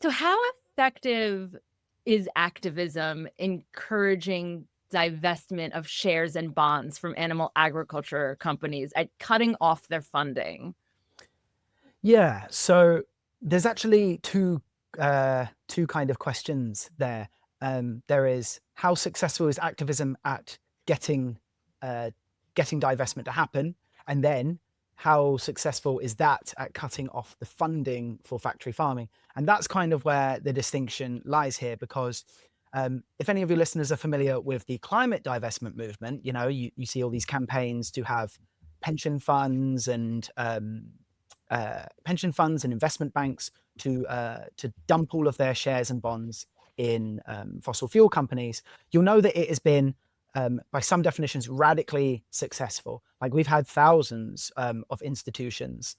So how effective is activism encouraging divestment of shares and bonds from animal agriculture companies at cutting off their funding? Yeah, so there's actually two kind of questions there. There is how successful is activism at getting uh, getting divestment to happen, and then how successful is that at cutting off the funding for factory farming? And that's kind of where the distinction lies here, because if any of your listeners are familiar with the climate divestment movement, you see all these campaigns to have pension funds and investment banks to dump all of their shares and bonds in fossil fuel companies. You'll know that it has been, by some definitions, radically successful. Like, we've had thousands of institutions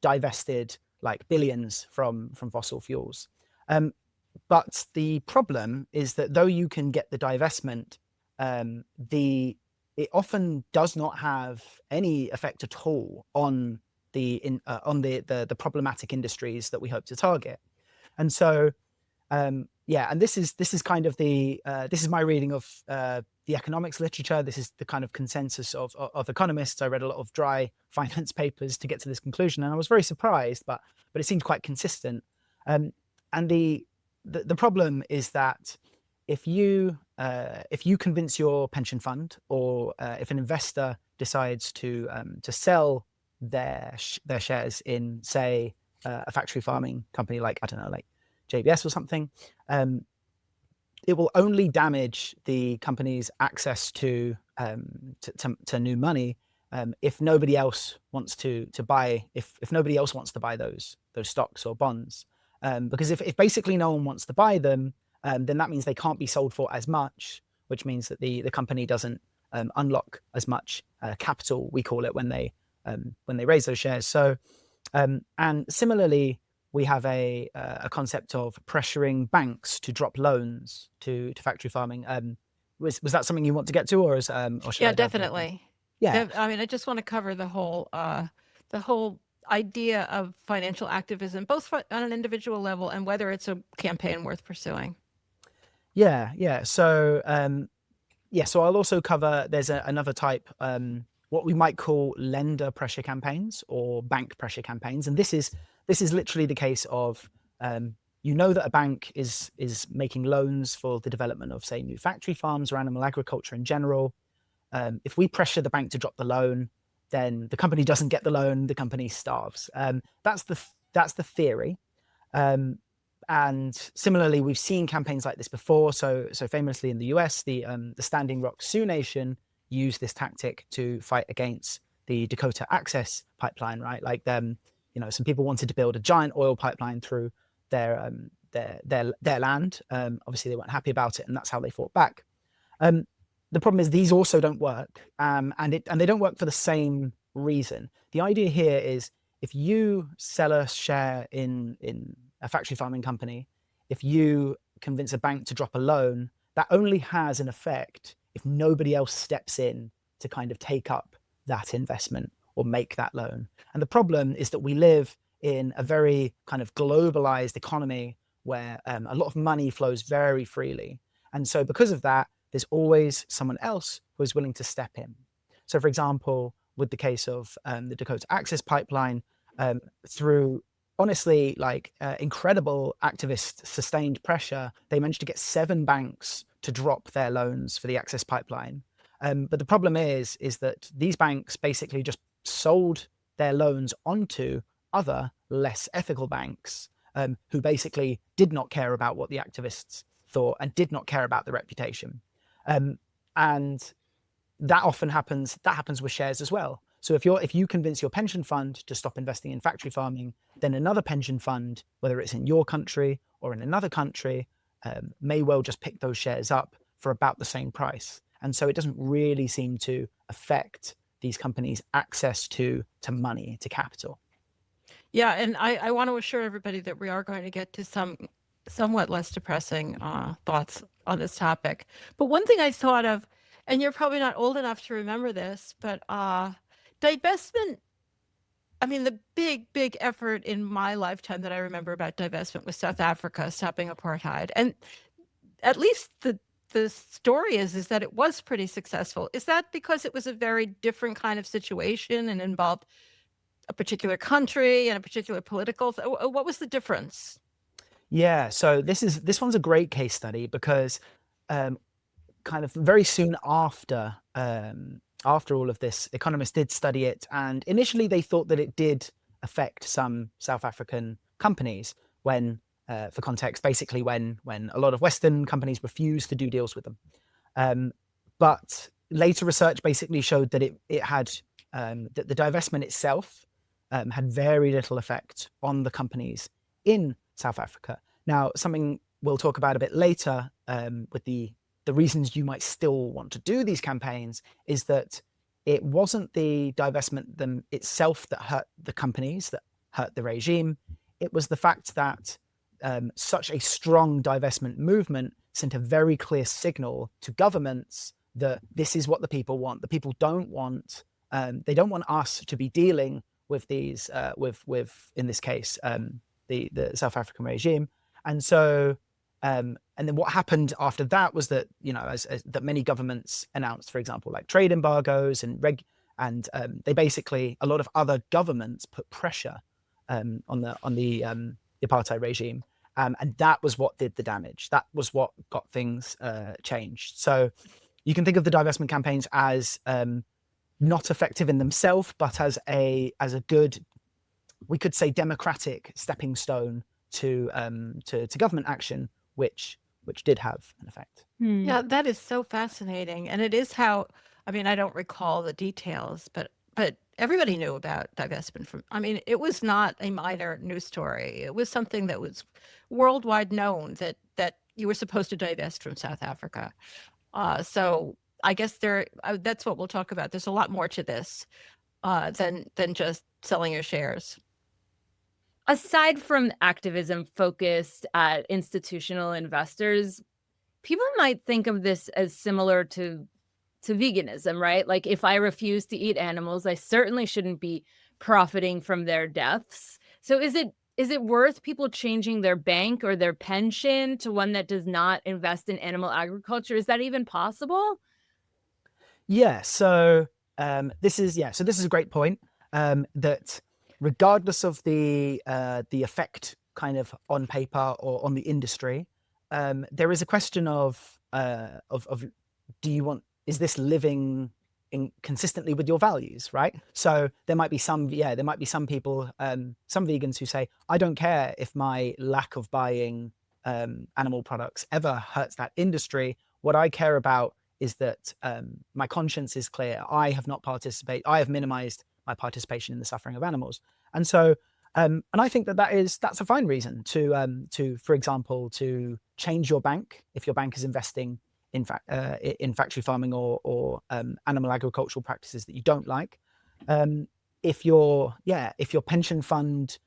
divested like billions from fossil fuels. But the problem is that though you can get the divestment, it often does not have any effect at all on the problematic industries that we hope to target. And so yeah, and this is kind of this is my reading of the economics literature. This is the kind of consensus of economists. I read a lot of dry finance papers to get to this conclusion, and I was very surprised, but it seemed quite consistent. And the problem is that if you convince your pension fund, or if an investor decides to sell their shares in, say, a factory farming company like, I don't know, like JBS or something, it will only damage the company's access to new money if nobody else wants to buy, if nobody else wants to buy those stocks or bonds, because if basically no one wants to buy them, then that means they can't be sold for as much, which means that the company doesn't unlock as much capital, we call it, when they raise those shares. So and similarly, we have a concept of pressuring banks to drop loans to factory farming. Was that something you want to get to, or should Yeah, I dive deeper? definitely. Yeah, I mean, I just want to cover the whole idea of financial activism, both on an individual level and whether it's a campaign worth pursuing. yeah. So so I'll also cover. There's another type, what we might call lender pressure campaigns or bank pressure campaigns, and this is literally the case of that a bank is making loans for the development of, say, new factory farms or animal agriculture in general. If we pressure the bank to drop the loan, then the company doesn't get the loan, the company starves. That's the theory. And similarly, we've seen campaigns like this before. So famously in the US, the Standing Rock Sioux Nation used this tactic to fight against the Dakota Access Pipeline, right? Like, some people wanted to build a giant oil pipeline through their land. Obviously, they weren't happy about it, and that's how they fought back. The problem is these also don't work, and they don't work for the same reason. The idea here is, if you sell a share in a factory farming company, if you convince a bank to drop a loan, that only has an effect if nobody else steps in to kind of take up that investment or make that loan. And the problem is that we live in a very kind of globalized economy where a lot of money flows very freely. And so because of that, there's always someone else who is willing to step in. So, for example, with the case of the Dakota Access Pipeline, through honestly incredible activist sustained pressure, they managed to get 7 banks to drop their loans for the access pipeline. But the problem is that these banks basically just sold their loans onto other less ethical banks, who basically did not care about what the activists thought and did not care about the reputation. And that often happens. That happens with shares as well. So if you convince your pension fund to stop investing in factory farming, then another pension fund, whether it's in your country or in another country, may well just pick those shares up for about the same price. And so it doesn't really seem to affect these companies' access to money, to capital. Yeah, and I want to assure everybody that we are going to get to some somewhat less depressing thoughts on this topic. But one thing I thought of, and you're probably not old enough to remember this, but divestment I mean, the big effort in my lifetime that I remember about divestment was South Africa stopping apartheid. And at least the story is that it was pretty successful. Is that because it was a very different kind of situation and involved a particular country and a particular political? What was the difference? Yeah, so this one's a great case study because kind of very soon after all of this, economists did study it, and initially they thought that it did affect some South African companies when, for context, basically when a lot of Western companies refused to do deals with them. But later research basically showed that it had that the divestment itself had very little effect on the companies in South Africa. Now, something we'll talk about a bit later with the reasons you might still want to do these campaigns is that it wasn't the divestment them itself that hurt the companies, that hurt the regime. It was the fact that such a strong divestment movement sent a very clear signal to governments that this is what the people want. The people don't want, they don't want us to be dealing with these, with in this case, the South African regime. And so, and then what happened after that was that, you know, as that many governments announced, for example, like trade embargoes and they basically, a lot of other governments put pressure on the apartheid regime, and that was what did the damage. That was what got things changed. So you can think of the divestment campaigns as not effective in themselves, but as a good, we could say, democratic stepping stone to government action, which did have an effect. Yeah, that is so fascinating. And it is how, I mean, I don't recall the details, but everybody knew about divestment from, I mean, it was not a minor news story. It was something that was worldwide known that you were supposed to divest from South Africa. So I guess that's what we'll talk about. There's a lot more to this than just selling your shares. Aside from activism focused at institutional investors, people might think of this as similar to veganism, right? Like, if I refuse to eat animals, I certainly shouldn't be profiting from their deaths. So is it worth people changing their bank or their pension to one that does not invest in animal agriculture? Is that even possible? Yeah. So this is a great point. That regardless of the effect kind of on paper or on the industry, there is a question of do you want, is this living consistently with your values, right? So there might be some people, some vegans who say, I don't care if my lack of buying animal products ever hurts that industry. What I care about is that my conscience is clear. I have minimized my participation in the suffering of animals. And so, and I think that's a fine reason to, for example, to change your bank if your bank is investing in factory farming or animal agricultural practices that you don't like. If your pension fund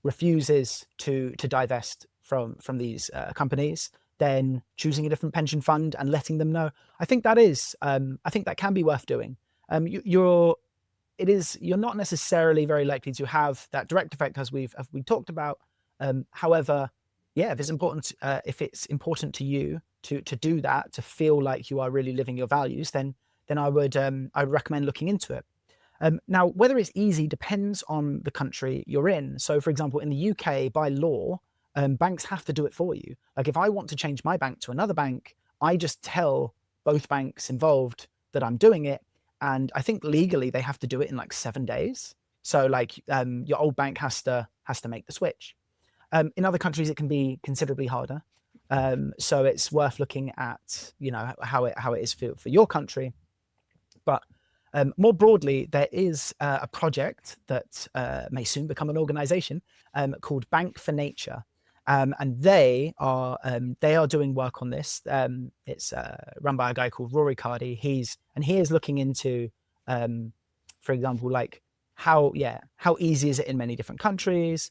refuses to divest from these companies, then choosing a different pension fund and letting them know, I think that can be worth doing. You're not necessarily very likely to have that direct effect as we talked about. However, yeah, if it's important to you to do that, to feel like you are really living your values, then I would recommend looking into it. Now, whether it's easy depends on the country you're in. So, for example, in the UK, by law, banks have to do it for you. Like, if I want to change my bank to another bank, I just tell both banks involved that I'm doing it, and I think legally they have to do it in like 7 days. So, like, your old bank has to make the switch. In other countries, it can be considerably harder. So it's worth looking at, you know, how it is for your country. But more broadly, there is a project that may soon become an organization called Bank for Nature. And they are doing work on this. It's run by a guy called Rory Cardy. He is looking into, for example, like how easy is it in many different countries?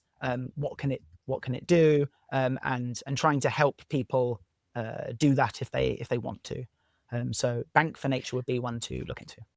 What can it do? And trying to help people do that if they want to. So Bank for Nature would be one to look into.